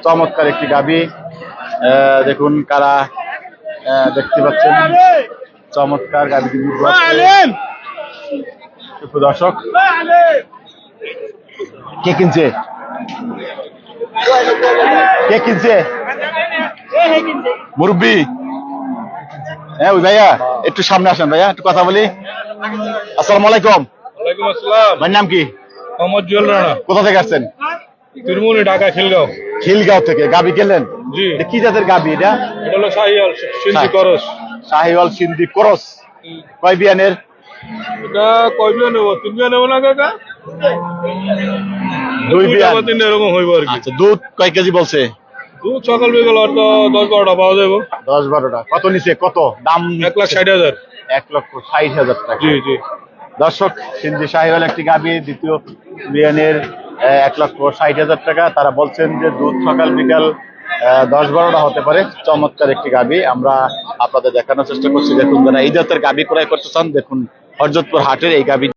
চমৎকার একটি গাভী। দেখুন কারা দেখতে পাচ্ছেন, চমৎকার গাভীটি দর্শক। কে কিনছে? কে কিনছে? মুরব্বী? হ্যাঁ ওই ভাইয়া, একটু সামনে আসেন ভাইয়া, একটু কথা বলি। আসসালামু আলাইকুম। ওয়ালাইকুম আসসালাম। ভাইয়ের নাম কি? মোহাম্মদ জুয়েল রানা। কোথা থেকে আসছেন? তিরমুলি, ঢাকা, খিলগাঁও। খিলগাঁও থেকে গাভী কিনলেন? জি। কি জাতের গাভী এটা? এটা হলো শাহিওয়াল সিন্ধি করস। শাহিওয়াল সিন্ধি ক্রস। কয় বিয়ানের? এটা কয় বিয়া নেবো? 3 বিয়া নেবো না কাকা? 2 বিয়ান। 3 এরকম হইব আর কি। আচ্ছা, দুধ কয় কেজি বলছে? দুধ সকাল বিকেল হয়তো 10-12টা পাওয়া যাবো। 10-12টা। কত নিচে? কত দাম? 1,60,000। 1,60,000 টাকা। জি জি। দর্শক, সিন্ধি শাহিওয়াল একটি গাভী, দ্বিতীয় বিয়ানের 1,60,000 টাকা। তারা বলছেন যে দুধ সকাল বিকাল 10-12টা হতে পারে। চমৎকার একটি গাভী আমরা আপনাদের দেখানোর চেষ্টা করছি। দেখুন, যারা এই জাতের গাভী ক্রয় করতে চান, দেখুন হযরতপুর হাটের এই গাভী।